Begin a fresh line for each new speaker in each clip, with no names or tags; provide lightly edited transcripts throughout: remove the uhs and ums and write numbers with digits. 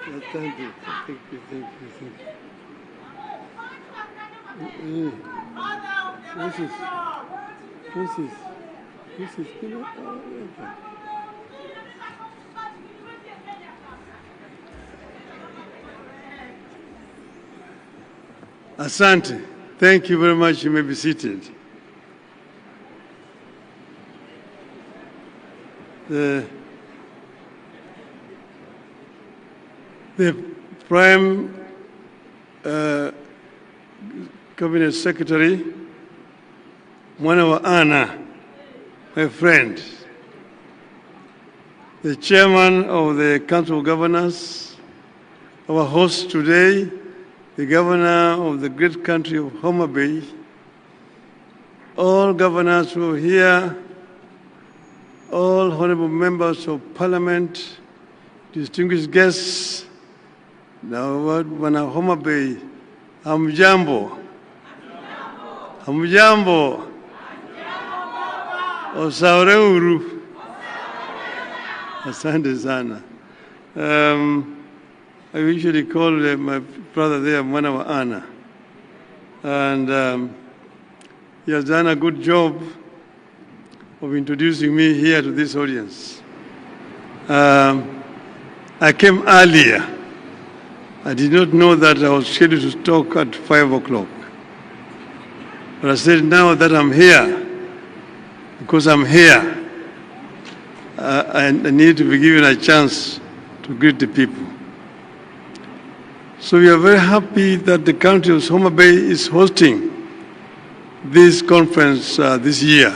Thank you, Asante. Thank you very much. You may be seated. The Prime Cabinet Secretary, Anna, my friend, the Chairman of the Council of Governors, our host today, the Governor of the great country of Mutembei, all governors who are here, all honorable members of Parliament, distinguished guests, now wana Mutembei, hamjambo, hamjambo, osaurehuru, asante sana. I usually call my brother there Anna, and he has done a good job of introducing me here to this audience. I came earlier. I did not know that I was scheduled to talk at 5 o'clock. But I said, now that I'm here, because I'm here, I need to be given a chance to greet the people. So we are very happy that the county of Mutembei is hosting this conference this year.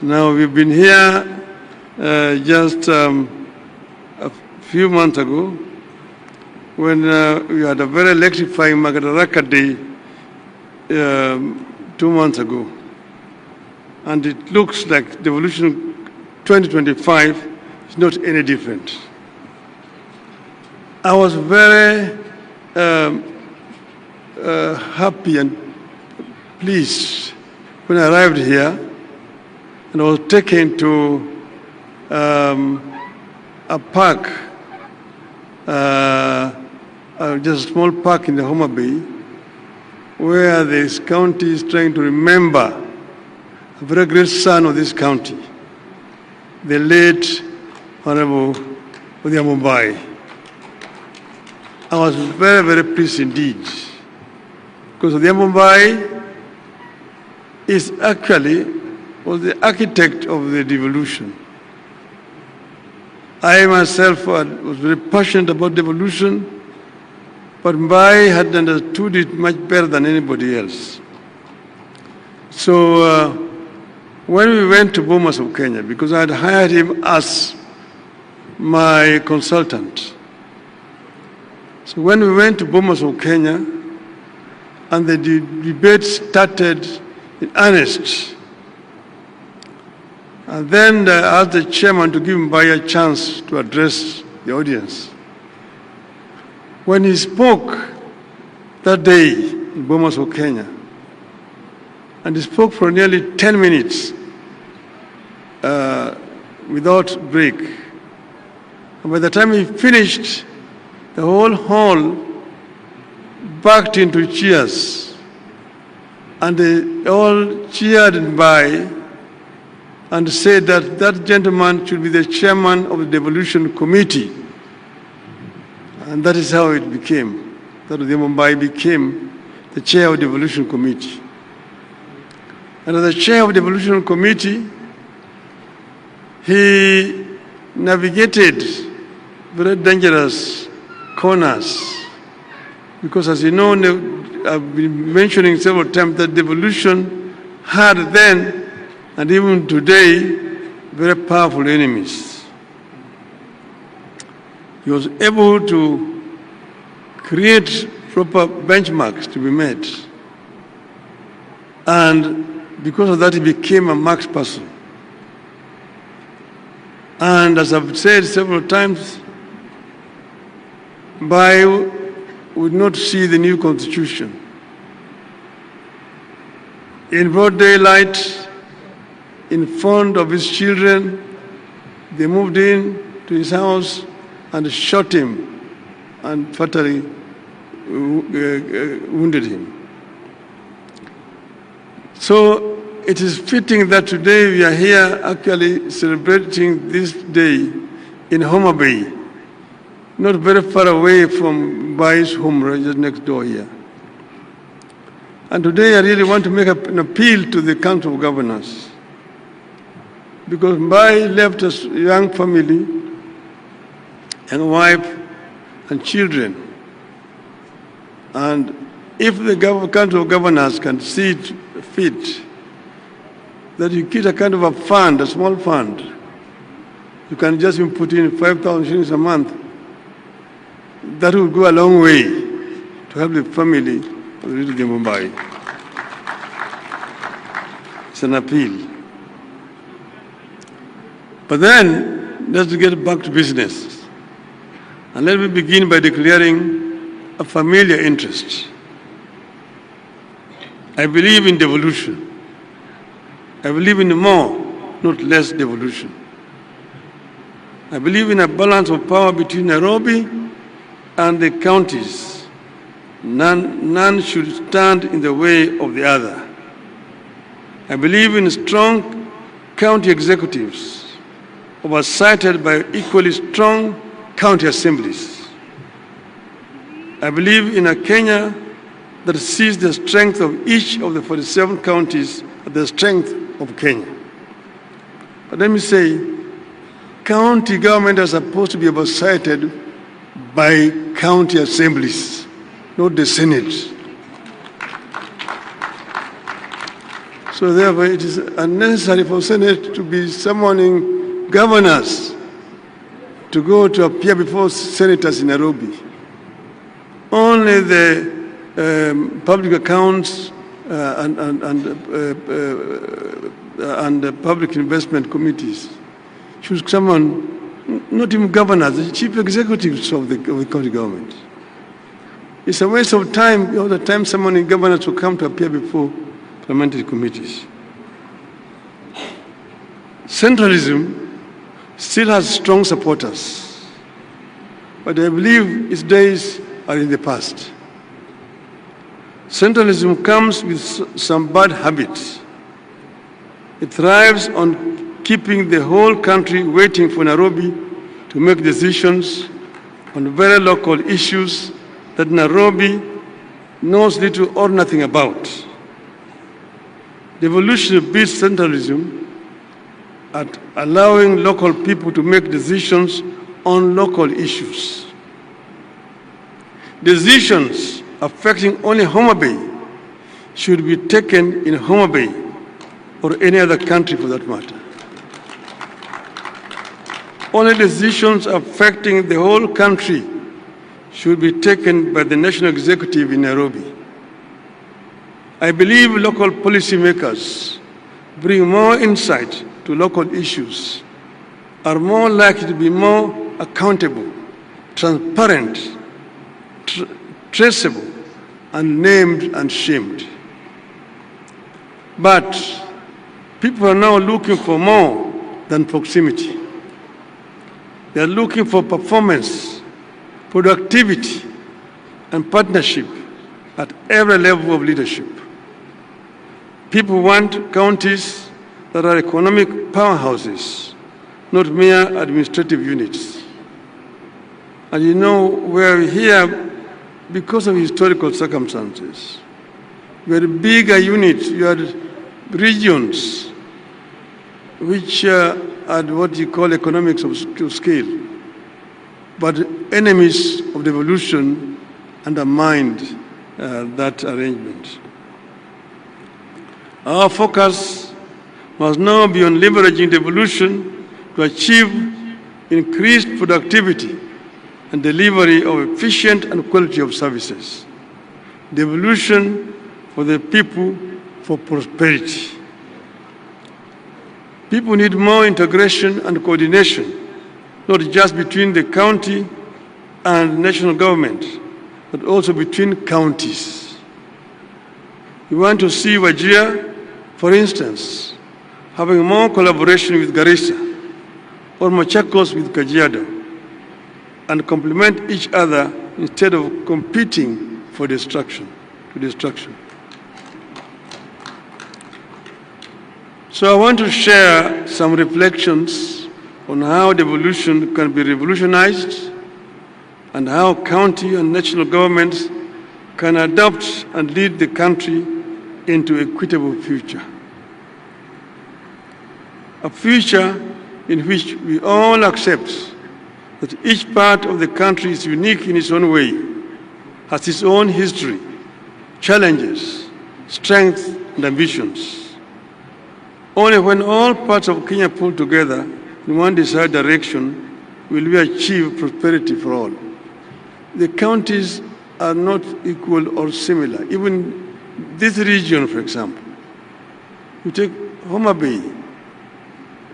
Now we've been here just a few months ago when we had a very electrifying Madaraka Day 2 months ago. And it looks like the Revolution 2025 is not any different. I was very happy and pleased when I arrived here, and I was taken to a park, just a small park in the Mutembei, where this county is trying to remember a very great son of this county, the late Honorable Mutembei. I was very, very pleased indeed, because Mutembei is was the architect of the devolution. I myself was very passionate about devolution, but Mbai had understood it much better than anybody else. So when we went to Bomas of Kenya, because I had hired him as my consultant, so when we went to Bomas of Kenya, and the debate started in earnest, and then I asked the chairman to give Mbai a chance to address the audience. When he spoke that day in Bomas of Kenya, and he spoke for nearly 10 minutes without break, and by the time he finished, the whole hall backed into cheers, and they all cheered Mbai and said that that gentleman should be the chairman of the devolution committee. And that is how it became, that Mutembei became the chair of the devolution committee. And as the chair of the devolution committee, he navigated very dangerous corners, because as you know, I've been mentioning several times that devolution had then and even today very powerful enemies. He was able to create proper benchmarks to be met, and because of that he became a marksperson. And as I've said several times, Mbai would not see the new constitution. In broad daylight, in front of his children, they moved in to his house and shot him and fatally wounded him. So it is fitting that today we are here actually celebrating this day in Mutembei, not very far away from Bai's home, right just next door here. And today I really want to make an appeal to the Council of Governors, because Bai left a young family, young wife and children. And if the Council of Governors can see it fit that you get a kind of a fund, a small fund, you can just put in 5,000 shillings a month, that will go a long way to help the family of the little Mumbai. It's an appeal. But then, let's get back to business. And let me begin by declaring a familiar interest. I believe in devolution. I believe in more, not less devolution. I believe in a balance of power between Nairobi and the counties. None should stand in the way of the other. I believe in strong county executives oversighted by equally strong county assemblies. I believe in a Kenya that sees the strength of each of the 47 counties as the strength of Kenya. But let me say, county government are supposed to be oversighted by county assemblies, not the Senate. So therefore, it is unnecessary for Senate to be summoning governors to go to appear before senators in Nairobi. Only the public accounts and the public investment committees should summon not even governors, the chief executives of the county government. It's a waste of time, all the time summoning governors to come to appear before parliamentary committees. Centralism still has strong supporters, but I believe its days are in the past. Centralism comes with some bad habits. It thrives on keeping the whole country waiting for Nairobi to make decisions on very local issues that Nairobi knows little or nothing about. Devolution beats centralism at allowing local people to make decisions on local issues. Decisions affecting only Mutembei should be taken in Mutembei or any other country for that matter. Only decisions affecting the whole country should be taken by the national executive in Nairobi. I believe local policymakers bring more insight to local issues, are more likely to be more accountable, transparent, traceable, and named and shamed. But people are now looking for more than proximity. They are looking for performance, productivity, and partnership at every level of leadership. People want counties that are economic powerhouses, not mere administrative units. And you know, we're here because of historical circumstances. We had bigger units, you had regions which had what you call economics of scale. But enemies of devolution undermined that arrangement. Our focus must now be on leveraging devolution to achieve increased productivity and delivery of efficient and quality of services. Devolution for the people, for prosperity. People need more integration and coordination, not just between the county and national government, but also between counties. We want to see Wajir, for instance, having more collaboration with Garissa or Machakos with Kajiado. and complement each other instead of competing for destruction. So I want to share some reflections on how devolution can be revolutionized and how county and national governments can adopt and lead the country into an equitable future. A future in which we all accept that each part of the country is unique in its own way, has its own history, challenges, strengths, and ambitions. Only when all parts of Kenya pull together in one desired direction will we achieve prosperity for all. The counties are not equal or similar. Even this region, for example, you take Homabay,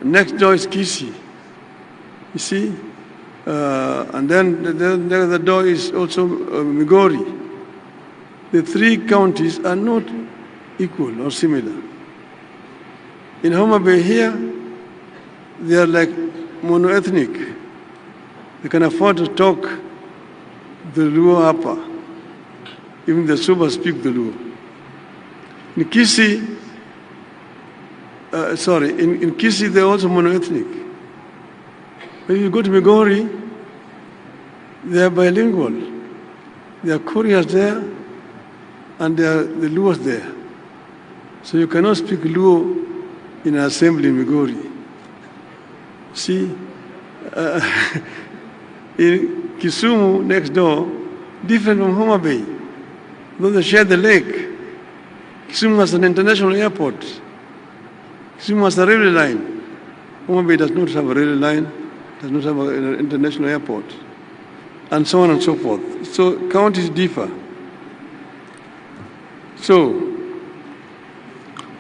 next door is Kisii, you see, and then the other door is also Migori. The three counties are not equal or similar. In Homabay here, they are like monoethnic. They can afford to talk the Luo Upper. Even the Suba speak the Luo. In Kisii, in Kisii they're also monoethnic. When you go to Migori, they are bilingual. There are Koreans there, and there are the Luos there. So you cannot speak Luo in an assembly in Migori. See, in Kisumu, next door, different from Homabay, though they share the lake. Kisumu has an international airport. Kisumu has a railway line. Homabay does not have a railway line, does not have an international airport, and so on and so forth. So counties differ. So,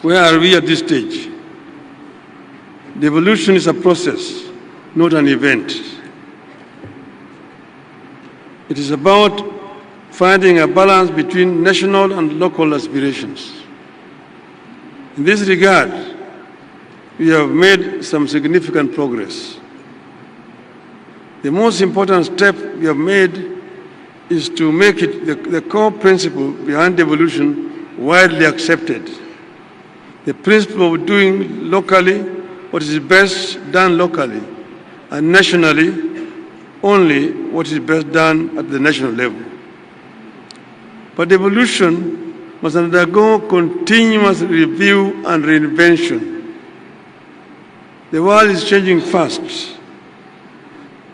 where are we at this stage? Devolution is a process, not an event. It is about finding a balance between national and local aspirations. In this regard, we have made some significant progress. The most important step we have made is to make it the core principle behind devolution widely accepted. The principle of doing locally what is best done locally, and nationally only what is best done at the national level. But devolution must undergo continuous review and reinvention. The world is changing fast.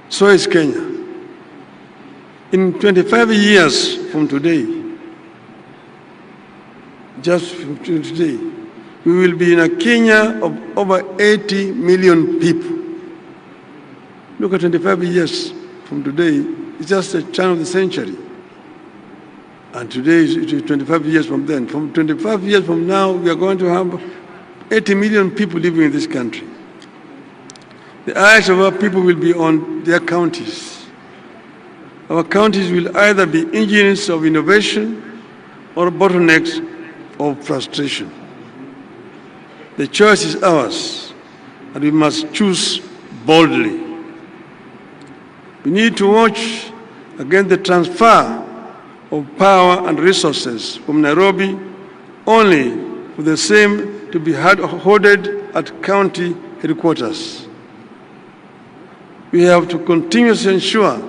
So is Kenya. In 25 years from today, just from today, we will be in a Kenya of over 80 million people. Look at 25 years from today, it's just a turn of the century. And today is 25 years from then. From 25 years from now, we are going to have 80 million people living in this country. The eyes of our people will be on their counties. Our counties will either be engines of innovation or bottlenecks of frustration. The choice is ours, and we must choose boldly. We need to watch against the transfer of power and resources from Nairobi only for the same to be hoarded at county headquarters. We have to continuously ensure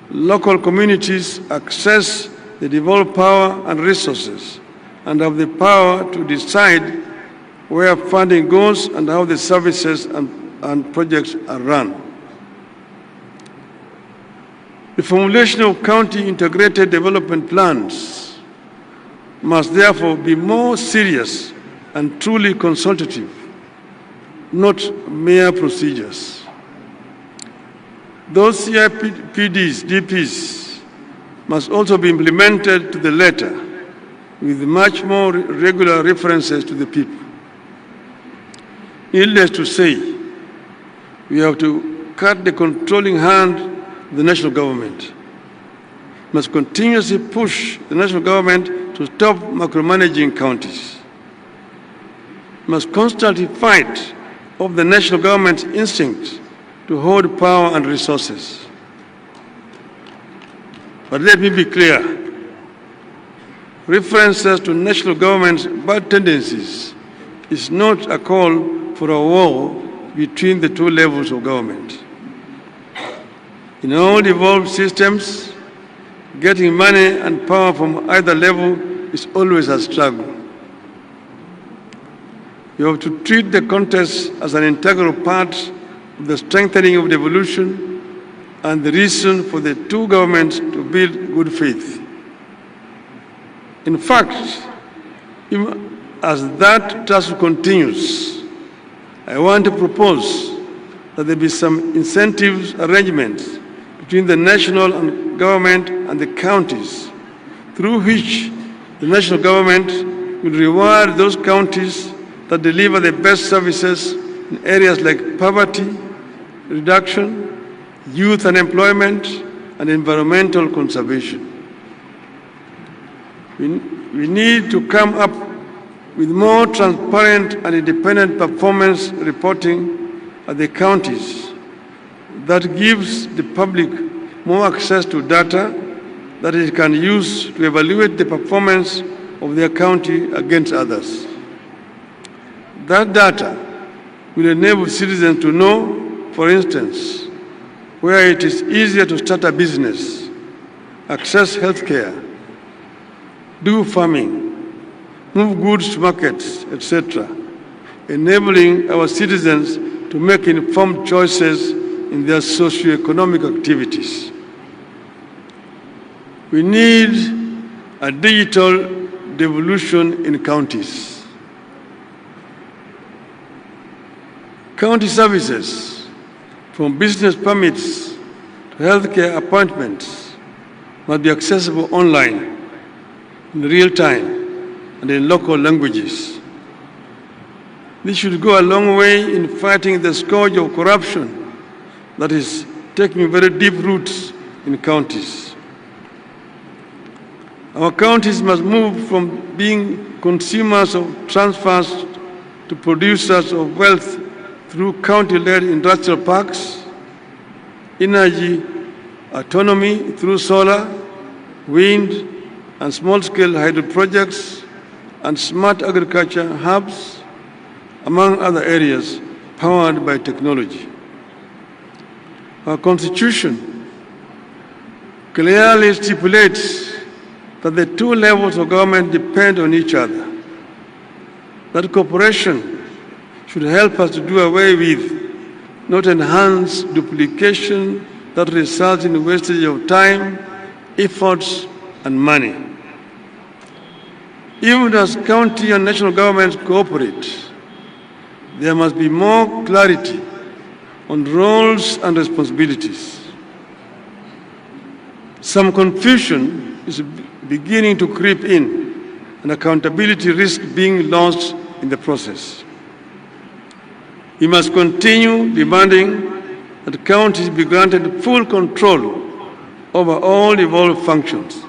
local communities access the devolved power and resources and have the power to decide where funding goes and how the services and projects are run. The formulation of county integrated development plans must therefore be more serious and truly consultative, not mere procedures. Those CIPDs, DPs, must also be implemented to the letter with much more regular references to the people. Needless to say, we have to cut the controlling hand of the national government. We must continuously push the national government to stop micromanaging counties. We must constantly fight off the national government's instinct to hoard power and resources. But let me be clear. References to national government's bad tendencies is not a call for a war between the two levels of government. In all evolved systems, getting money and power from either level is always a struggle. You have to treat the contest as an integral part of the strengthening of devolution and the reason for the two governments to build good faith. In fact, even as that task continues, I want to propose that there be some incentives arrangements between the national government and the counties, through which the national government will reward those counties that deliver the best services in areas like poverty reduction, youth unemployment, and environmental conservation. We need to come up with more transparent and independent performance reporting at the counties that gives the public more access to data that it can use to evaluate the performance of their county against others. That data will enable citizens to know, for instance, where it is easier to start a business, access healthcare, do farming, move goods to markets, etc., enabling our citizens to make informed choices in their socio-economic activities. We need a digital devolution in counties. County services, from business permits to healthcare appointments, must be accessible online, in real time, and in local languages. This should go a long way in fighting the scourge of corruption that is taking very deep roots in counties. Our counties must move from being consumers of transfers to producers of wealth through county-led industrial parks, energy autonomy through solar, wind, and small-scale hydro projects, and smart agriculture hubs, among other areas powered by technology. Our Constitution clearly stipulates that the two levels of government depend on each other, that cooperation should help us to do away with, not enhance, duplication that results in wastage of time, efforts, and money. Even as county and national governments cooperate, there must be more clarity on roles and responsibilities. Some confusion is beginning to creep in, and accountability risks being lost in the process. We must continue demanding that counties be granted full control over all evolved functions.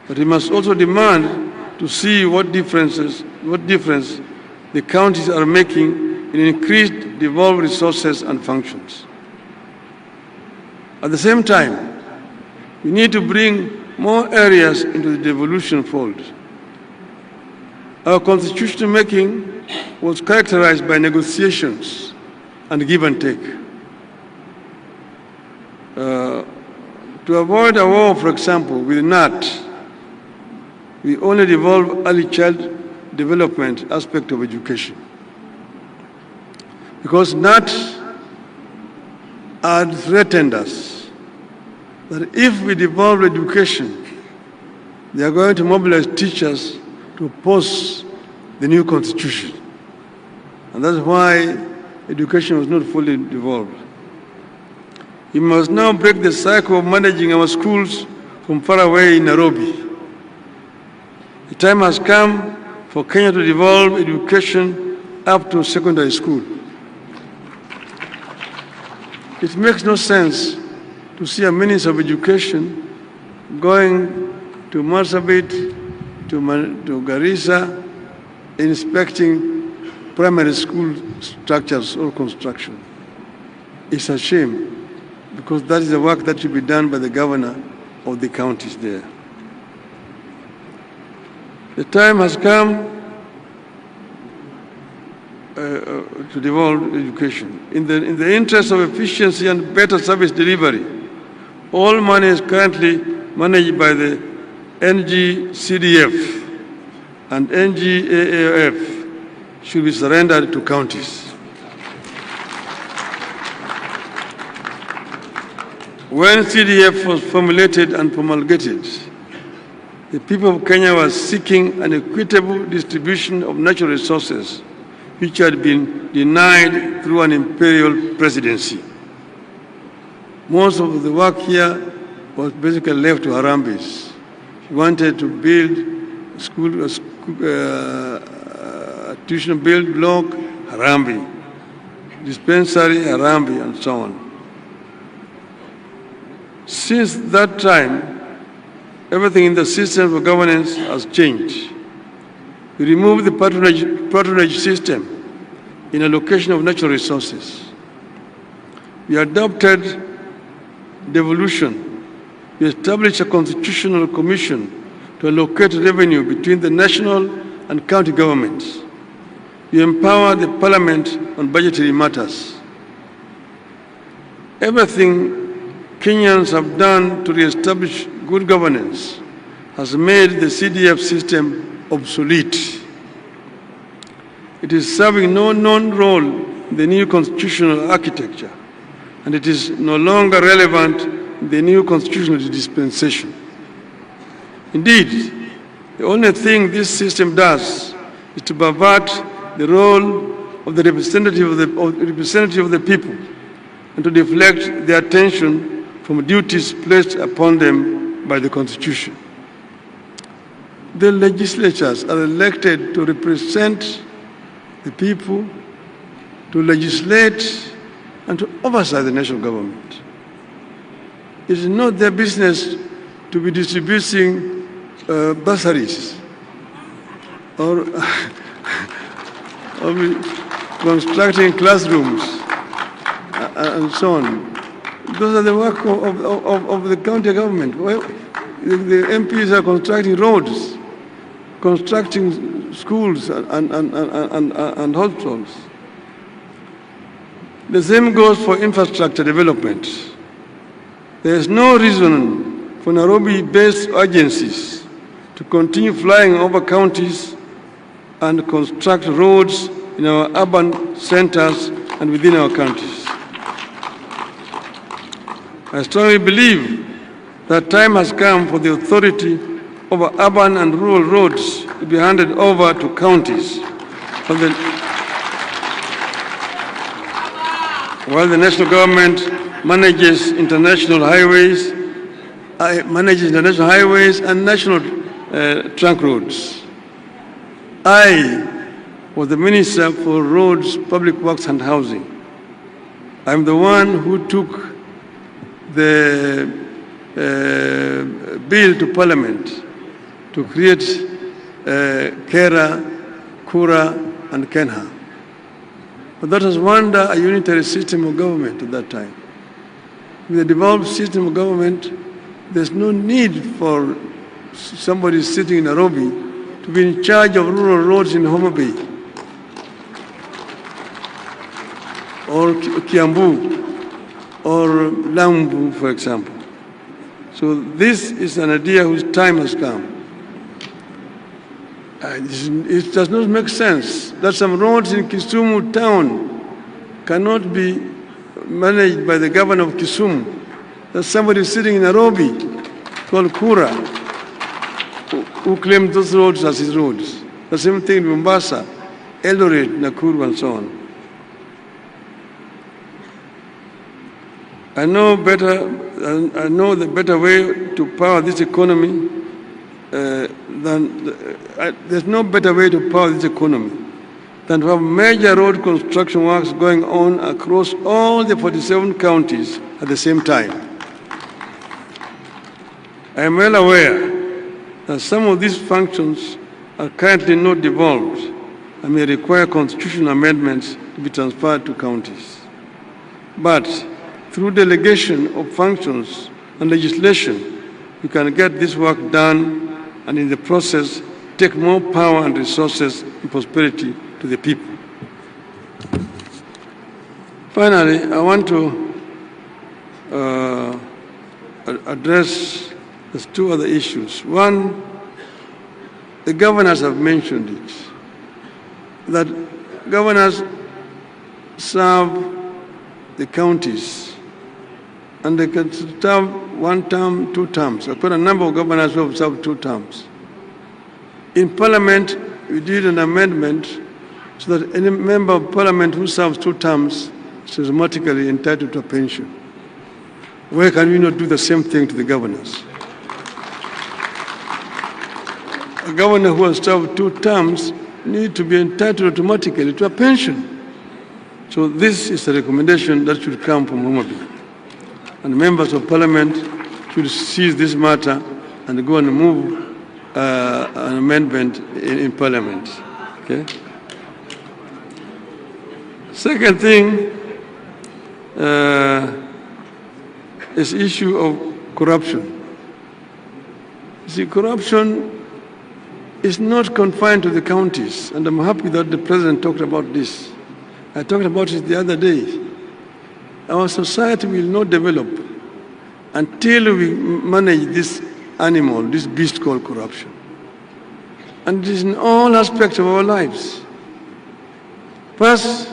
But we must also demand to see what difference the counties are making in increased devolved resources and functions. At the same time, we need to bring more areas into the devolution fold. Our constitution making was characterized by negotiations and give and take. To avoid a war, for example, with NAT, we only devolve early child development aspect of education. Because NAT had threatened us that if we devolve education, they are going to mobilize teachers to oppose the new constitution. And that's why education was not fully devolved. We must now break the cycle of managing our schools from far away in Nairobi. The time has come for Kenya to devolve education up to secondary school. It makes no sense to see a Minister of Education going to Marsabit, to Garissa, inspecting primary school structures or construction. It's a shame, because that is the work that should be done by the governor of the counties there. The time has come to devolve education. In the interest of efficiency and better service delivery, all money is currently managed by the NGCDF and NGAAF should be surrendered to counties. When CDF was formulated and promulgated, the people of Kenya were seeking an equitable distribution of natural resources which had been denied through an imperial presidency. Most of the work here was basically left to Harambes. She wanted to build a tuition build block, Harambee, dispensary, Harambee, and so on. Since that time, everything in the system of governance has changed. We removed the patronage system in allocation of natural resources. We adopted devolution. We established a constitutional commission to allocate revenue between the national and county governments. We empowered the parliament on budgetary matters. Everything Kenyans have done to re-establish good governance has made the CDF system obsolete. It is serving no known role in the new constitutional architecture, and it is no longer relevant in the new constitutional dispensation. Indeed, the only thing this system does is to pervert the role of the representative of the people and to deflect their attention from duties placed upon them by the Constitution. The legislatures are elected to represent the people, to legislate, and to oversight the national government. It is not their business to be distributing bursaries or be constructing classrooms and so on. Those are the work of the county government. Well, the MPs are constructing roads, constructing schools and hospitals. The same goes for infrastructure development. There is no reason for Nairobi-based agencies to continue flying over counties and construct roads in our urban centers and within our counties. I strongly believe that time has come for the authority over urban and rural roads to be handed over to counties, while the national government manages international highways and national trunk roads. I was the Minister for Roads, Public Works and Housing. I'm the one who took the bill to Parliament to create Kera, Kura, and Kenha. But that was under a unitary system of government at that time. With a devolved system of government, there's no need for somebody sitting in Nairobi to be in charge of rural roads in Homa Bay or Kiambu or Lambu, for example. So this is an idea whose time has come. It does not make sense that some roads in Kisumu town cannot be managed by the governor of Kisumu. There's somebody sitting in Nairobi called Kura who claims those roads as his roads. The same thing in Mombasa, Eldoret, Nakuru, and so on. I know the better way to power this economy there's no better way to power this economy than to have major road construction works going on across all the 47 counties at the same time. I am well aware that some of these functions are currently not devolved and may require constitutional amendments to be transferred to counties. But through delegation of functions and legislation, we can get this work done and in the process take more power and resources and prosperity to the people. Finally, I want to address these two other issues. One, the governors have mentioned it, that governors serve the counties and they can serve 1 term, 2 terms. I've got a number of governors who have served 2 terms. In Parliament, we did an amendment so that any member of Parliament who serves 2 terms is automatically entitled to a pension. Why can we not do the same thing to the governors? A governor who has served 2 terms needs to be entitled automatically to a pension. So this is a recommendation that should come from Mutembei. And members of Parliament should seize this matter and go and move an amendment in Parliament. Okay? Second thing is issue of corruption. See, corruption is not confined to the counties, and I'm happy that the President talked about this. I talked about it the other day. Our society will not develop until we manage this animal, this beast called corruption. And it is in all aspects of our lives. First,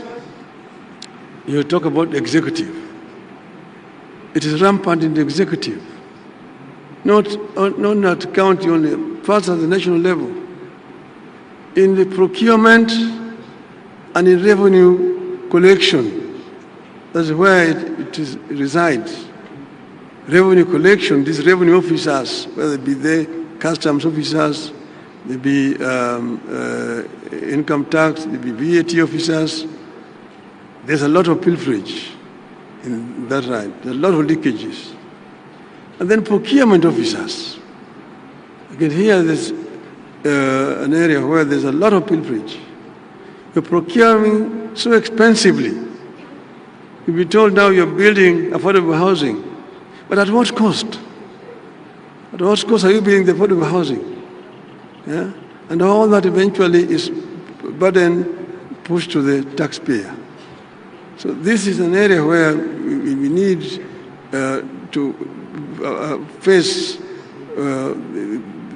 you talk about the executive. It is rampant in the executive. Not at the county only, first at the national level. In the procurement and in revenue collection, that's where it resides. Revenue collection, these revenue officers, whether it be the customs officers, they be income tax, they be VAT officers, there's a lot of pilferage in that right. There's a lot of leakages. And then procurement officers. Again, here there's an area where there's a lot of pilferage. You're procuring so expensively. You'll be told now you're building affordable housing. But at what cost? At what cost are you building the affordable housing? Yeah? And all that eventually is burden pushed to the taxpayer. So this is an area where we need to face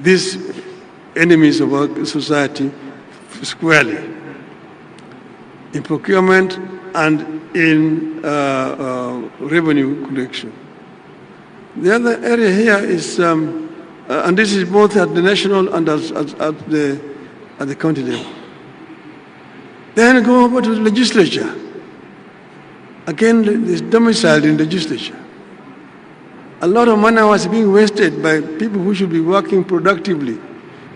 these enemies of our society squarely in procurement and in revenue collection. The other area here is, and this is both at the national and at the county level. Then go over to the legislature. Again, it's domiciled in the legislature. A lot of money was being wasted by people who should be working productively,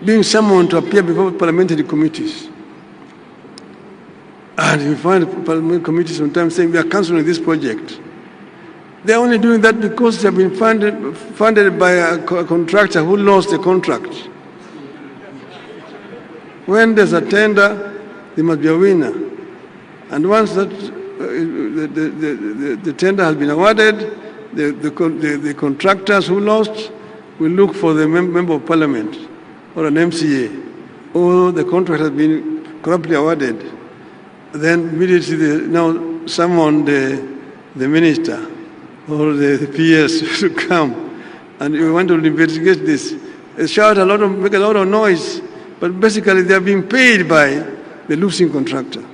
being summoned to appear before parliamentary committees. And you find parliamentary committees sometimes saying, we are cancelling this project. They're only doing that because they've been funded by a contractor who lost the contract. When there's a tender, there must be a winner. And once that the tender has been awarded, the contractors who lost will look for the member of parliament or an MCA, or the contract has been corruptly awarded. Then immediately they now summon the minister or the PS to come, and you want to investigate this. They shout a lot, make a lot of noise, but basically they are being paid by the losing contractor.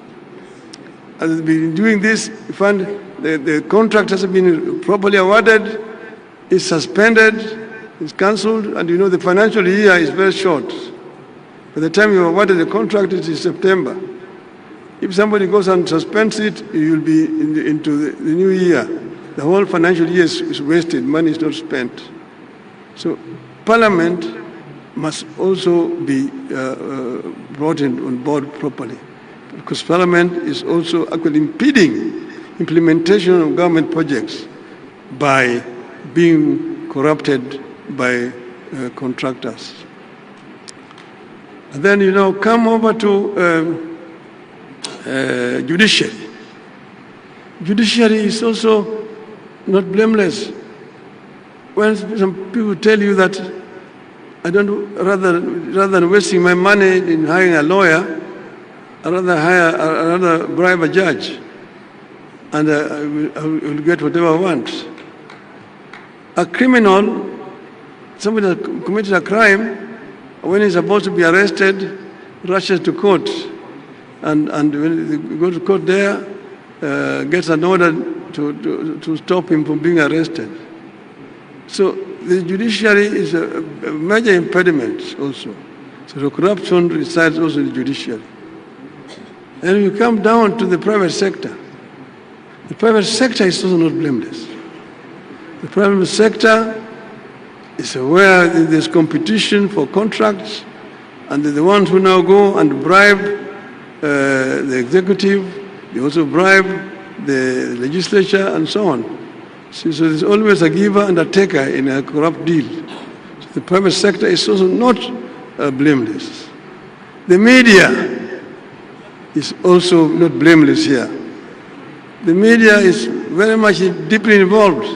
As they've been doing this, you find the contract has been properly awarded, is suspended, is cancelled, and you know the financial year is very short. By the time you awarded the contract, it is September. If somebody goes and suspends it, you will be into the new year. The whole financial year is wasted, money is not spent. So Parliament must also be brought on board properly, because Parliament is also actually impeding implementation of government projects by being corrupted by contractors. And then, come over to judiciary. Judiciary is also not blameless. when some people tell you that rather than wasting my money in hiring a lawyer, I'd rather bribe a judge, and I will get whatever I want. A criminal, somebody that committed a crime, when he's supposed to be arrested, rushes to court, and when they go to court there, gets an order to stop him from being arrested. So the judiciary is a major impediment also. So the corruption resides also in the judiciary. And you come down to the private sector. The private sector is also not blameless. The private sector is where there's competition for contracts, and they're the ones who now go and bribe the executive, they also bribe the legislature and so on. So there's always a giver and a taker in a corrupt deal. So the private sector is also not blameless. The media is also not blameless here. The media is very much deeply involved.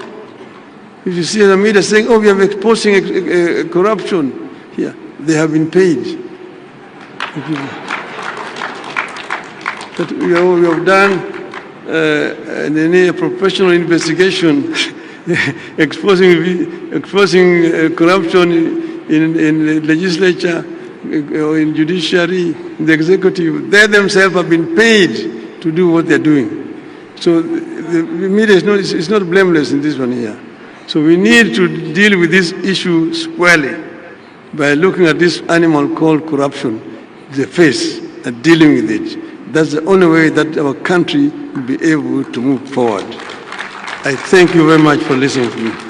If you see the media saying, oh, we are exposing corruption here, they have been paid. That we have done a professional investigation exposing corruption in the legislature, or in judiciary, in the executive. They themselves have been paid to do what they're doing. So the media is not blameless in this one here. So we need to deal with this issue squarely by looking at this animal called corruption, the face, and dealing with it. That's the only way that our country will be able to move forward. I thank you very much for listening to me.